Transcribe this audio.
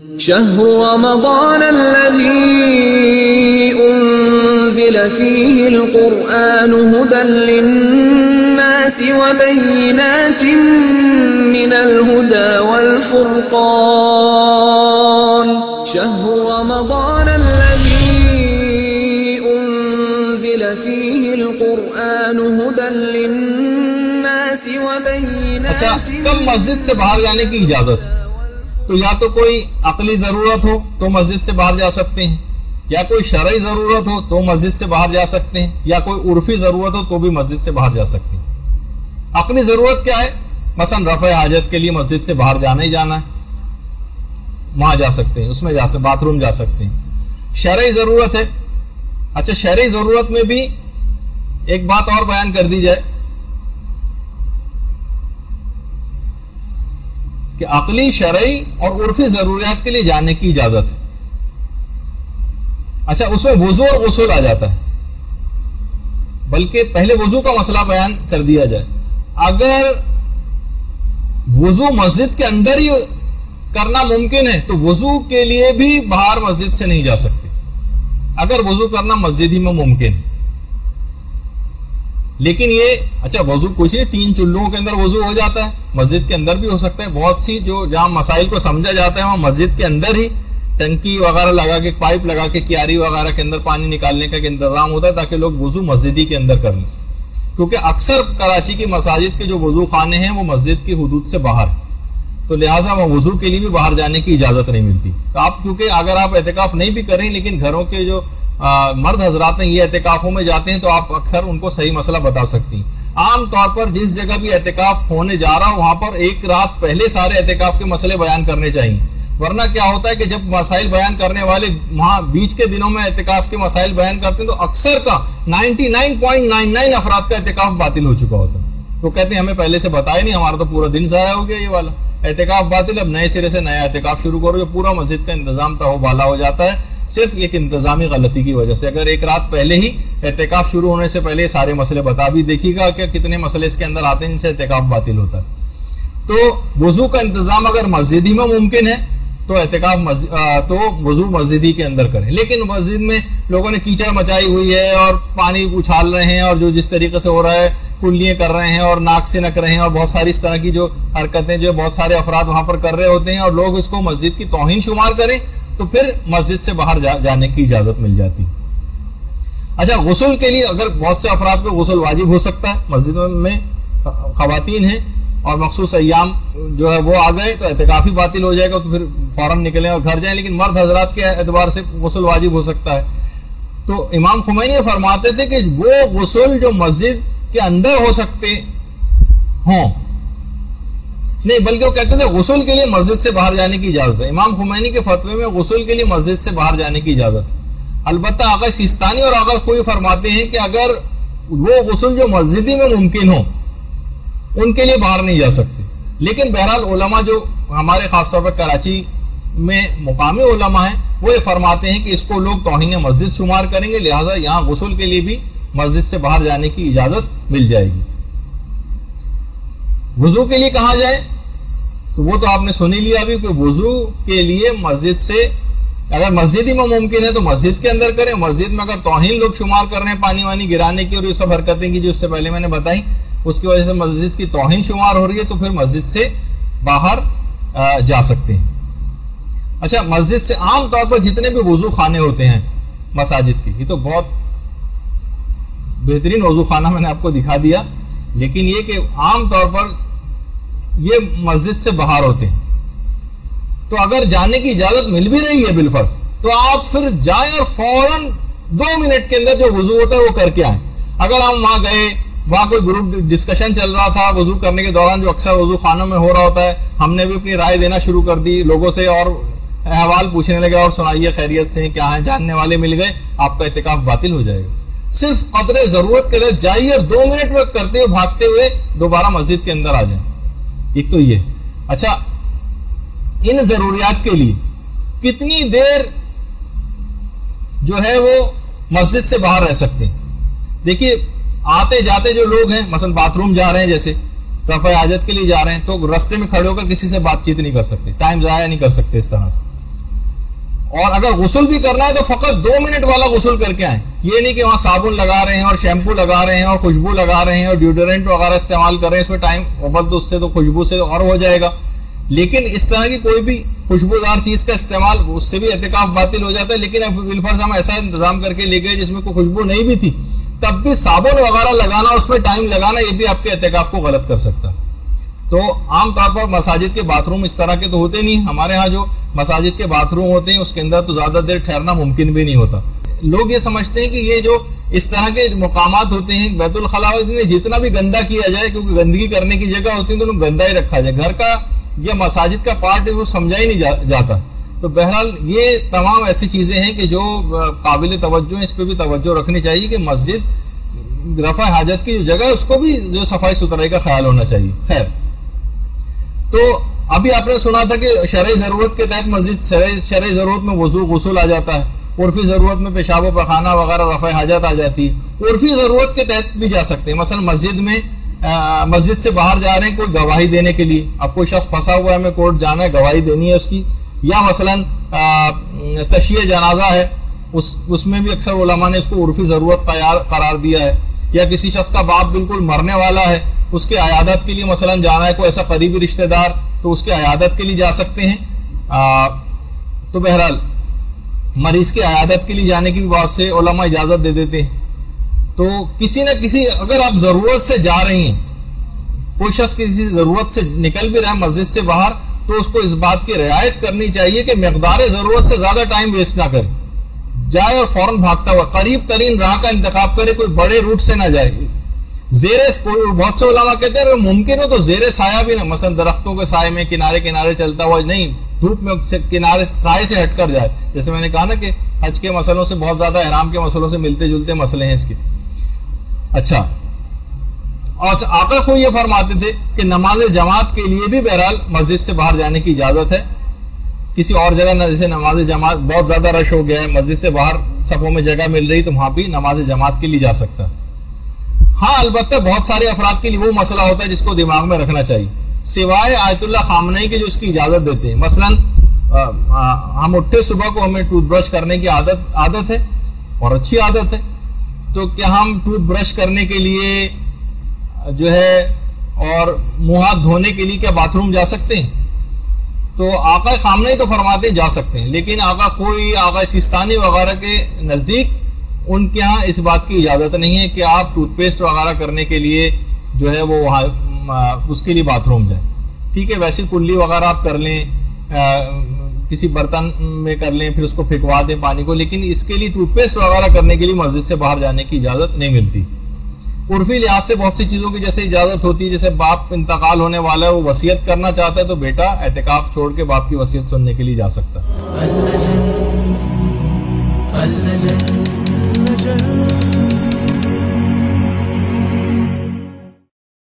شهر رمضان الذي أنزل فيه القرآن هدى للناس وبينات من الهدى والفرقان شهر رمضان الذي أنزل فيه القرآن هدى للناس وبينات. اچھا، کب مسجد سے باہر جانے کی اجازت؟ تو یا تو کوئی عقلی ضرورت ہو تو مسجد سے باہر جا سکتے ہیں، یا کوئی شرعی ضرورت ہو تو مسجد سے باہر جا سکتے ہیں، یا کوئی عرفی ضرورت ہو تو بھی مسجد سے باہر جا سکتے ہیں. عقلی ضرورت کیا ہے؟ مثلا رفع حاجت کے لیے مسجد سے باہر جانا ہی جانا ہے، وہاں جا سکتے ہیں، اس میں جا سکتے، باتھ روم جا سکتے ہیں. شرعی ضرورت ہے. اچھا، شرعی ضرورت میں بھی ایک بات اور بیان کر دی جائے کہ عقلی، شرعی اور عرفی ضروریات کے لیے جانے کی اجازت ہے. اچھا، اس میں وضو اور غسل آ جاتا ہے، بلکہ پہلے وضو کا مسئلہ بیان کر دیا جائے. اگر وضو مسجد کے اندر ہی کرنا ممکن ہے تو وضو کے لیے بھی باہر مسجد سے نہیں جا سکتے، اگر وضو کرنا مسجد ہی میں ممکن ہے. لیکن یہ اچھا، وضو کچھ نہیں، 3 چولہوں کے اندر وضو ہو جاتا ہے، مسجد کے اندر بھی ہو سکتا ہے. بہت سی جو جہاں مسائل کو سمجھا جاتا ہے وہاں مسجد کے اندر ہی ٹنکی وغیرہ لگا کے، پائپ لگا کے، کیاری وغیرہ کے اندر پانی نکالنے کا انتظام ہوتا ہے تاکہ لوگ وضو مسجد ہی کے اندر کر لیں. کیونکہ اکثر کراچی کی مساجد کے جو وضو خانے ہیں وہ مسجد کی حدود سے باہر، تو لہٰذا وہ وضو کے لیے بھی باہر جانے کی اجازت نہیں ملتی. تو آپ کیونکہ اگر آپ اعتکاف نہیں بھی کریں لیکن گھروں کے جو مرد حضرات ہیں یہ اعتکافوں میں جاتے ہیں تو آپ اکثر ان کو صحیح مسئلہ بتا سکتی ہیں. عام طور پر جس جگہ بھی اعتکاف ہونے جا رہا ہو وہاں پر ایک رات پہلے سارے اعتکاف کے مسئلے بیان کرنے چاہیے، ورنہ کیا ہوتا ہے کہ جب مسائل بیان کرنے والے وہاں بیچ کے دنوں میں اعتکاف کے مسائل بیان کرتے ہیں تو اکثر کا 99.99 افراد کا اعتکاف باطل ہو چکا ہوتا ہے. تو کہتے ہیں ہمیں پہلے سے بتایا نہیں، ہمارا تو پورا دن ضائع ہو گیا، یہ والا اعتکاف باطل، اب نئے سرے سے نیا اعتکاف شروع کرو. جو پورا مسجد کا انتظام تھا وہ بالا ہو جاتا ہے صرف ایک انتظامی غلطی کی وجہ سے. اگر ایک رات پہلے ہی اعتکاف شروع ہونے سے پہلے سارے مسئلے بتا بھی دیکھیے گا کہ کتنے مسئلے اس کے اندر آتے ہیں جن سے اعتکاف باطل ہوتا ہے. تو وضو کا انتظام اگر مسجد ہی میں ممکن ہے تو تو وضو مسجد ہی کے اندر کریں. لیکن مسجد میں لوگوں نے کیچڑ مچائی ہوئی ہے اور پانی اچھال رہے ہیں اور جو جس طریقے سے ہو رہا ہے کلیاں کر رہے ہیں اور ناک سے نک رہے ہیں اور بہت ساری اس طرح کی جو حرکتیں جو بہت سارے افراد وہاں پر کر رہے ہوتے ہیں اور لوگ اس کو مسجد کی توہین شمار کریں تو پھر مسجد سے باہر جانے کی اجازت مل جاتی. اچھا، غسل کے لیے اگر بہت سے افراد پہ غسل واجب ہو سکتا ہے، مسجد میں خواتین ہیں اور مخصوص ایام جو ہے وہ آ گئے تو اعتکاف ہی باطل ہو جائے گا تو پھر فوراً نکلیں اور گھر جائیں. لیکن مرد حضرات کے اعتبار سے غسل واجب ہو سکتا ہے. تو امام خمینی فرماتے تھے کہ وہ غسل جو مسجد کے اندر ہو سکتے ہوں نہیں، بلکہ وہ کہتے تھے غسل کے لیے مسجد سے باہر جانے کی اجازت ہے. امام خمینی کے فتوے میں غسل کے لیے مسجد سے باہر جانے کی اجازت ہے. البتہ آغا سیستانی اور آغا خوئی فرماتے ہیں کہ اگر وہ غسل جو مسجدی میں ممکن ہو ان کے لیے باہر نہیں جا سکتے. لیکن بہرحال علماء جو ہمارے خاص طور پر کراچی میں مقامی علماء ہیں وہ یہ فرماتے ہیں کہ اس کو لوگ توہین مسجد شمار کریں گے، لہٰذا یہاں غسل کے لیے بھی مسجد سے باہر جانے کی اجازت مل جائے گی. وضو کے لیے کہاں جائے تو وہ تو آپ نے سن ہی لیا ابھی کہ وضو کے لیے مسجد سے اگر مسجد ہی میں ممکن ہے تو مسجد کے اندر کریں. مسجد میں اگر توہین لوگ شمار کر رہے ہیں پانی وانی گرانے کی اور یہ سب حرکتیں کی جو اس سے پہلے میں نے بتائی اس کی وجہ سے مسجد کی توہین شمار ہو رہی ہے تو پھر مسجد سے باہر جا سکتے ہیں. اچھا، مسجد سے عام طور پر جتنے بھی وضو خانے ہوتے ہیں مساجد کے، یہ تو بہت بہترین وضو خانہ میں نے آپ کو دکھا دیا، لیکن یہ کہ عام طور پر یہ مسجد سے باہر ہوتے ہیں. تو اگر جانے کی اجازت مل بھی رہی ہے بالفرض تو آپ پھر جائیں اور فوراً 2 منٹ کے اندر جو وضو ہوتا ہے وہ کر کے آئیں. اگر ہم وہاں گئے، وہاں کوئی گروپ ڈسکشن چل رہا تھا وضو کرنے کے دوران جو اکثر وضو خانوں میں ہو رہا ہوتا ہے، ہم نے بھی اپنی رائے دینا شروع کر دی لوگوں سے اور احوال پوچھنے لگے اور سنائیے خیریت سے کیا ہے، جاننے والے مل گئے، آپ کا اعتکاف باطل ہو جائے گا. صرف قدر ضرورت کے لیے جائیے اور 2 منٹ میں کرتے ہوئے بھاگتے ہوئے دوبارہ مسجد کے اندر آ جائیں. ایک تو یہ. اچھا، ان ضروریات کے لیے کتنی دیر جو ہے وہ مسجد سے باہر رہ سکتے ہیں؟ دیکھیے، آتے جاتے جو لوگ ہیں مثلا باتھ روم جا رہے ہیں، جیسے رفع حاجت کے لیے جا رہے ہیں تو رستے میں کھڑے ہو کر کسی سے بات چیت نہیں کر سکتے، ٹائم ضائع نہیں کر سکتے اس طرح سے. اور اگر غسل بھی کرنا ہے تو فقط 2 منٹ والا غسل کر کے آئیں. یہ نہیں کہ وہاں صابن لگا رہے ہیں اور شیمپو لگا رہے ہیں اور خوشبو لگا رہے ہیں اور ڈیوڈرنٹ وغیرہ استعمال کر رہے ہیں, اس میں ٹائم اول تو اس سے تو خوشبو سے اور ہو جائے گا. لیکن اس طرح کی کوئی بھی خوشبودار چیز کا استعمال, اس سے بھی اعتکاف باطل ہو جاتا ہے. لیکن اب بالفرض ہم ایسا انتظام کر کے لے گئے جس میں کوئی خوشبو نہیں بھی تھی, تب بھی صابن وغیرہ لگانا, اس میں ٹائم لگانا, یہ بھی آپ کے اعتکاف کو غلط کر سکتا ہے. تو عام طور پر مساجد کے باتھ روم اس طرح کے تو ہوتے نہیں. ہمارے ہاں جو مساجد کے باتھ روم ہوتے ہیں اس کے اندر تو زیادہ دیر ٹھہرنا ممکن بھی نہیں ہوتا. لوگ یہ سمجھتے ہیں کہ یہ جو اس طرح کے مقامات ہوتے ہیں بیت الخلاء میں جتنا بھی گندا کیا جائے, کیونکہ گندگی کرنے کی جگہ ہوتی ہے تو گندا ہی رکھا جائے, گھر کا یا مساجد کا پارٹ ہے وہ سمجھا ہی نہیں جاتا. تو بہرحال یہ تمام ایسی چیزیں ہیں کہ جو قابل توجہ ہیں, اس پہ بھی توجہ رکھنی چاہیے کہ مسجد رفع حاجت کی جو جگہ ہے اس کو بھی جو صفائی ستھرائی کا خیال ہونا چاہیے. خیر, تو ابھی آپ نے سنا تھا کہ شرعی ضرورت کے تحت مسجد, شرعی ضرورت میں وضو غسل آ جاتا ہے, عرفی ضرورت میں پیشاب و پخانہ وغیرہ رفع حاجت آ جاتی ہے. عرفی ضرورت کے تحت بھی جا سکتے ہیں. مثلا مسجد میں مسجد سے باہر جا رہے ہیں کوئی گواہی دینے کے لیے, اب کوئی شخص پھنسا ہوا ہے, ہمیں کورٹ جانا ہے, گواہی دینی ہے اس کی, یا مثلا تشیع جنازہ ہے, اس میں بھی اکثر علماء نے اس کو عرفی ضرورت قرار دیا ہے. یا کسی شخص کا باپ بالکل مرنے والا ہے, اس کے عیادت کے لیے مثلا جانا ہے, کوئی ایسا قریبی رشتہ دار, تو اس کے عیادت کے لیے جا سکتے ہیں. تو بہرحال مریض کے عیادت کے لیے جانے کی بھی بات سے علماء اجازت دے دیتے ہیں. تو کسی نہ کسی, اگر آپ ضرورت سے جا رہی ہیں, کوئی شخص کسی ضرورت سے نکل بھی رہا ہے مسجد سے باہر, تو اس کو اس بات کی رعایت کرنی چاہیے کہ مقدار ضرورت سے زیادہ ٹائم ویسٹ نہ کرے, جائے اور فوراً بھاگتا ہوا قریب ترین راہ کا انتخاب کرے, کوئی بڑے روٹ سے نہ جائے. بہت سے علماء کہتے ہیں ممکن ہو تو زیر سایہ بھی نہ, مثلا درختوں کے سائے میں کنارے کنارے چلتا ہوا نہیں, دھوپ میں کنارے سائے سے ہٹ کر جائے. جیسے میں نے کہا نا کہ حج کے مسئلوں سے بہت زیادہ احرام کے مسئلوں سے ملتے جلتے مسئلے ہیں اس کے. اچھا, اور آقا کو یہ فرماتے تھے کہ نماز جماعت کے لیے بھی بہرحال مسجد سے باہر جانے کی اجازت ہے. کسی اور جگہ نہ, جیسے نماز جماعت بہت زیادہ رش ہو گیا ہے, مسجد سے باہر صفوں میں جگہ مل رہی, تو وہاں بھی نماز جماعت کے لیے جا سکتا ہے. ہاں البتہ بہت سارے افراد کے لیے وہ مسئلہ ہوتا ہے جس کو دماغ میں رکھنا چاہیے, سوائے آیت اللہ خامنئی کے جو اس کی اجازت دیتے ہیں. مثلا ہم اٹھے صبح کو, ہمیں ٹوتھ برش کرنے کی عادت ہے اور اچھی عادت ہے, تو کیا ہم ٹوتھ برش کرنے کے لیے جو ہے اور منہ ہاتھ دھونے کے لیے کیا باتھ روم جا سکتے ہیں؟ تو آقا خامنئی تو فرماتے جا سکتے ہیں, لیکن آقا سیستانی وغیرہ کے نزدیک ان کے ہاں اس بات کی اجازت نہیں ہے کہ آپ ٹوتھ پیسٹ وغیرہ کرنے کے لیے جو ہے وہ وہاں اس کے لیے باتھ روم جائیں. ٹھیک ہے, ویسے کلی وغیرہ آپ کر لیں, کسی برتن میں کر لیں, پھر اس کو پھینکوا دیں پانی کو, لیکن اس کے لیے ٹوتھ پیسٹ وغیرہ کرنے کے لیے مسجد سے باہر جانے کی اجازت نہیں ملتی. عرفی لحاظ سے بہت سی چیزوں کی جیسے اجازت ہوتی ہے, جیسے باپ انتقال ہونے والا ہے, وہ وصیت کرنا چاہتا ہے, تو بیٹا اعتکاف چھوڑ کے باپ کی وصیت سننے کے لیے جا سکتا ہے.